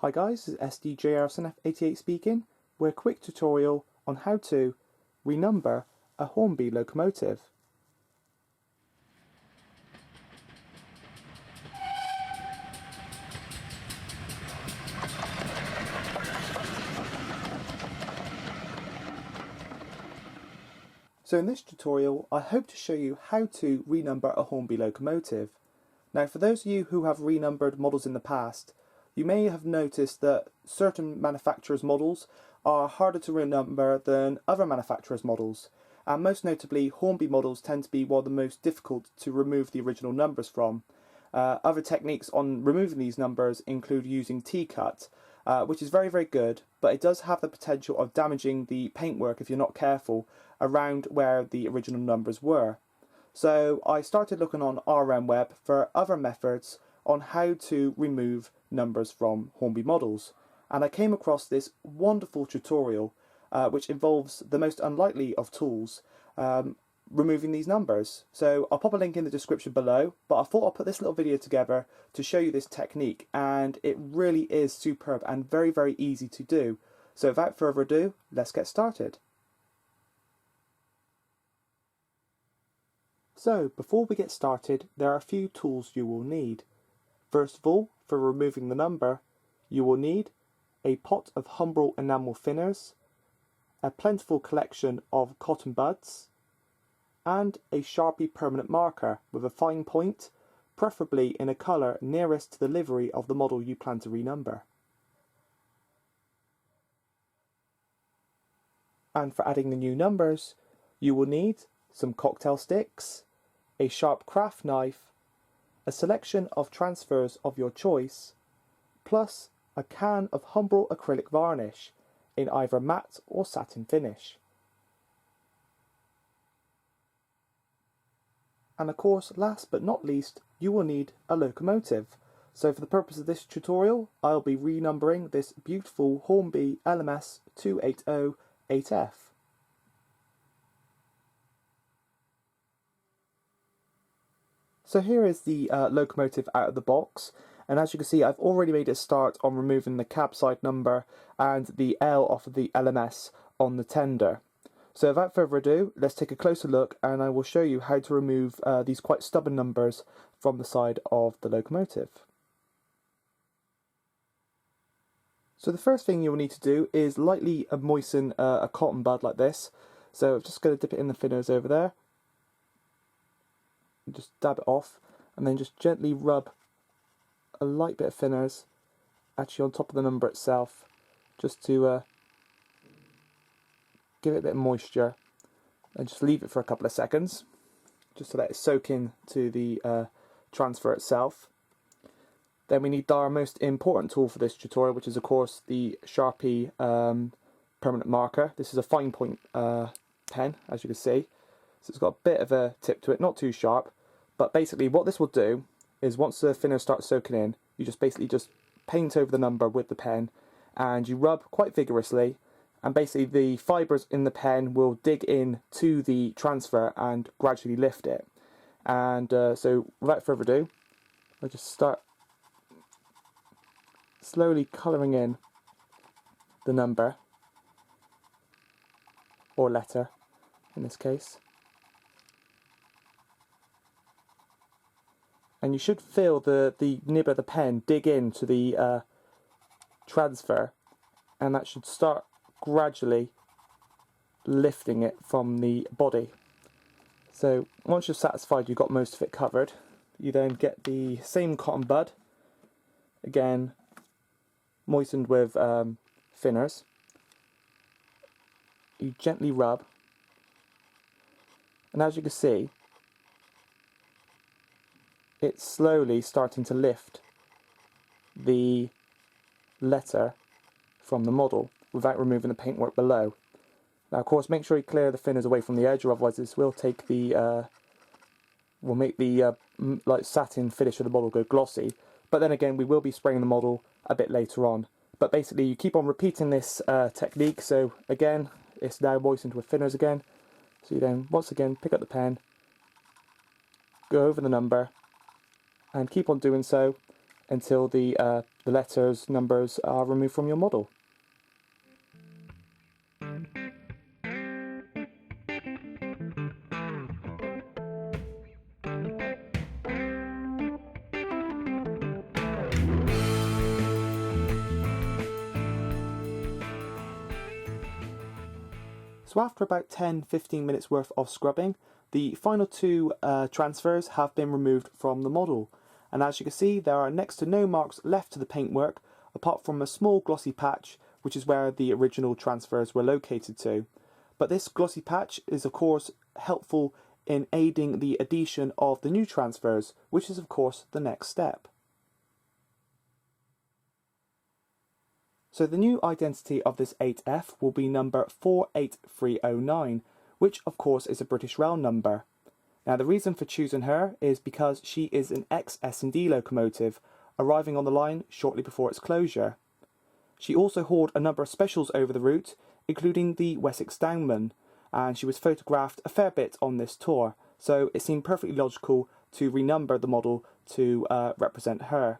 Hi guys, this is SDJRSNF88 speaking with a quick tutorial on how to renumber a Hornby locomotive. So in this tutorial I hope to show you how to renumber a Hornby locomotive. Now for those of you who have renumbered models in the past, you may have noticed that certain manufacturers' models are harder to renumber than other manufacturers' models, and most notably Hornby models tend to be one of the most difficult to remove the original numbers from. Other techniques on removing these numbers include using T-cut, which is very good, but it does have the potential of damaging the paintwork if you're not careful around where the original numbers were. So I started looking on RMWeb for other methods on how to remove numbers from Hornby models, and I came across this wonderful tutorial which involves the most unlikely of tools, removing these numbers. So I'll pop a link in the description below, but I thought I'll put this little video together to show you this technique, and it really is superb and very easy to do. So without further ado, let's get started. So before we get started, there are a few tools you will need. First of all, for removing the number, you will need a pot of Humbrol enamel thinners, a plentiful collection of cotton buds, and a Sharpie Permanent Marker with a fine point, preferably in a colour nearest to the livery of the model you plan to renumber. And for adding the new numbers, you will need some cocktail sticks, a sharp craft knife, a selection of transfers of your choice, plus a can of Humbrol acrylic varnish in either matte or satin finish. And of course, last but not least, you will need a locomotive. So for the purpose of this tutorial, I'll be renumbering this beautiful Hornby LMS 280-8F. So here is the locomotive out of the box, and as you can see I've already made a start on removing the cab side number and the L off of the LMS on the tender. So without further ado, let's take a closer look and I will show you how to remove these quite stubborn numbers from the side of the locomotive. So the first thing you'll need to do is lightly moisten a cotton bud like this. So I'm just going to dip it in the thinners over there. Just dab it off and then just gently rub a light bit of thinners actually on top of the number itself, just to give it a bit of moisture, and just leave it for a couple of seconds just to let it soak in to the transfer itself. Then we need our most important tool for this tutorial, which is of course the Sharpie Permanent Marker. This is a fine point pen, as you can see. So it's got a bit of a tip to it, not too sharp, but basically what this will do is once the thinner starts soaking in, you just basically just paint over the number with the pen and you rub quite vigorously, and basically the fibres in the pen will dig in to the transfer and gradually lift it. And so without further ado, I'll just start slowly colouring in the number, or letter in this case. And you should feel the nib of the pen dig into the transfer, and that should start gradually lifting it from the body. So once you're satisfied you've got most of it covered, you then get the same cotton bud, again moistened with thinners. You gently rub, and as you can see, it's slowly starting to lift the letter from the model without removing the paintwork below. Now of course make sure you clear the thinners away from the edge, or otherwise this will take the will make the like satin finish of the model go glossy. But then again, we will be spraying the model a bit later on. But basically you keep on repeating this technique. So again, it's now moistened with thinners again. So you then once again pick up the pen, go over the number, and keep on doing so until the letters, numbers are removed from your model. So after about 10-15 minutes worth of scrubbing, the final two transfers have been removed from the model. And as you can see, there are next to no marks left to the paintwork, apart from a small glossy patch, which is where the original transfers were located to. But this glossy patch is of course helpful in aiding the addition of the new transfers, which is of course the next step. So the new identity of this 8F will be number 48309, which of course is a British Rail number. Now the reason for choosing her is because she is an ex-S&D locomotive, arriving on the line shortly before its closure. She also hauled a number of specials over the route, including the Wessex Downman, and she was photographed a fair bit on this tour, so it seemed perfectly logical to renumber the model to represent her.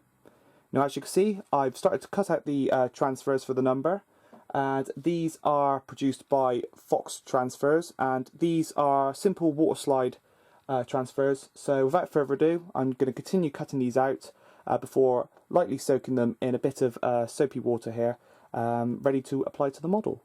Now as you can see, I've started to cut out the transfers for the number, and these are produced by Fox Transfers, and these are simple water slide transfers. So without further ado, I'm going to continue cutting these out before lightly soaking them in a bit of soapy water here, ready to apply to the model.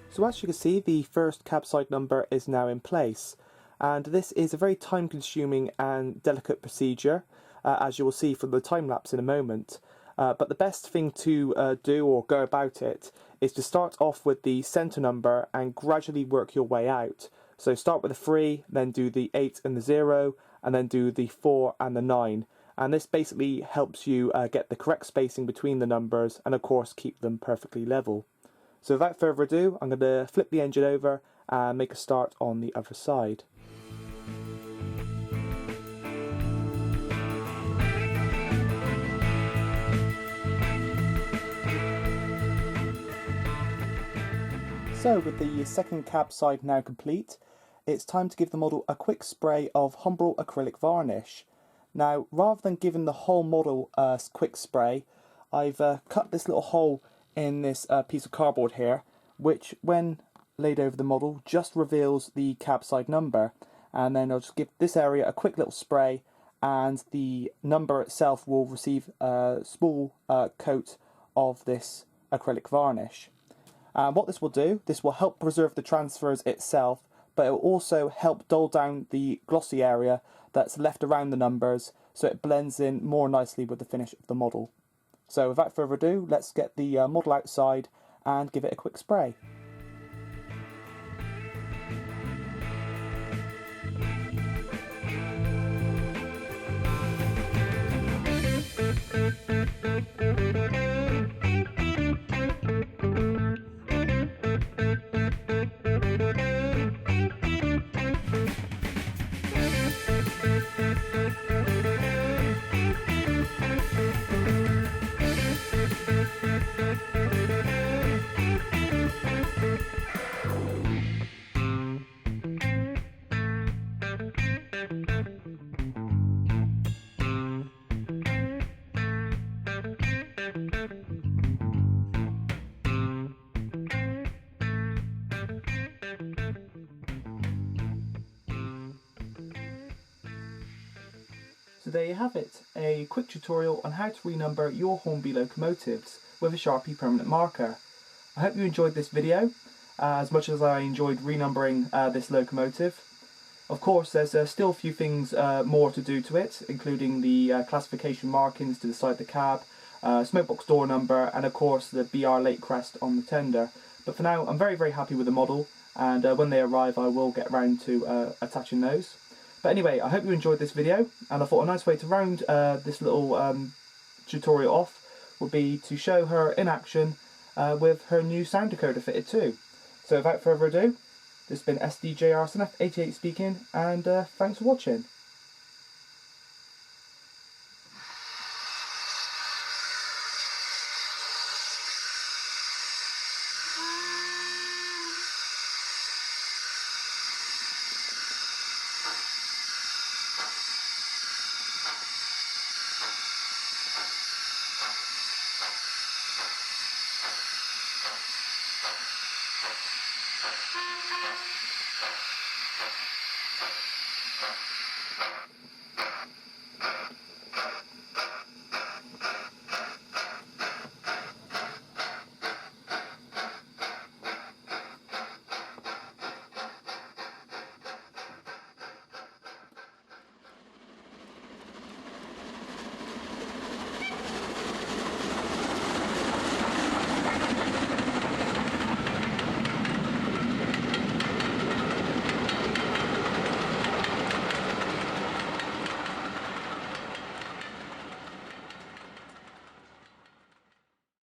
So as you can see, the first cabside number is now in place, and this is a very time consuming and delicate procedure, as you will see from the time lapse in a moment. But the best thing to do or go about it is to start off with the centre number and gradually work your way out. So start with the 3, then do the 8 and the 0, and then do the 4 and the 9. And this basically helps you get the correct spacing between the numbers and of course keep them perfectly level. So without further ado, I'm going to flip the engine over and make a start on the other side. So with the second cab side now complete, it's time to give the model a quick spray of Humbrol acrylic varnish. Now rather than giving the whole model a quick spray, I've cut this little hole in this piece of cardboard here, which when laid over the model just reveals the cab side number, and then I'll just give this area a quick little spray and the number itself will receive a small coat of this acrylic varnish. What this will do, this will help preserve the transfers itself, but it will also help dull down the glossy area that's left around the numbers so it blends in more nicely with the finish of the model. So without further ado, let's get the model outside and give it a quick spray. So there you have it, a quick tutorial on how to renumber your Hornby locomotives with a Sharpie Permanent Marker. I hope you enjoyed this video as much as I enjoyed renumbering this locomotive. Of course, there's still a few things more to do to it, including the classification markings to decide the cab, smokebox door number, and of course the BR late crest on the tender. But for now, I'm very happy with the model, and when they arrive I will get round to attaching those. But anyway, I hope you enjoyed this video, and I thought a nice way to round this little tutorial off would be to show her in action with her new sound decoder fitted too. So without further ado, this has been SDJRSNF88 speaking, and thanks for watching.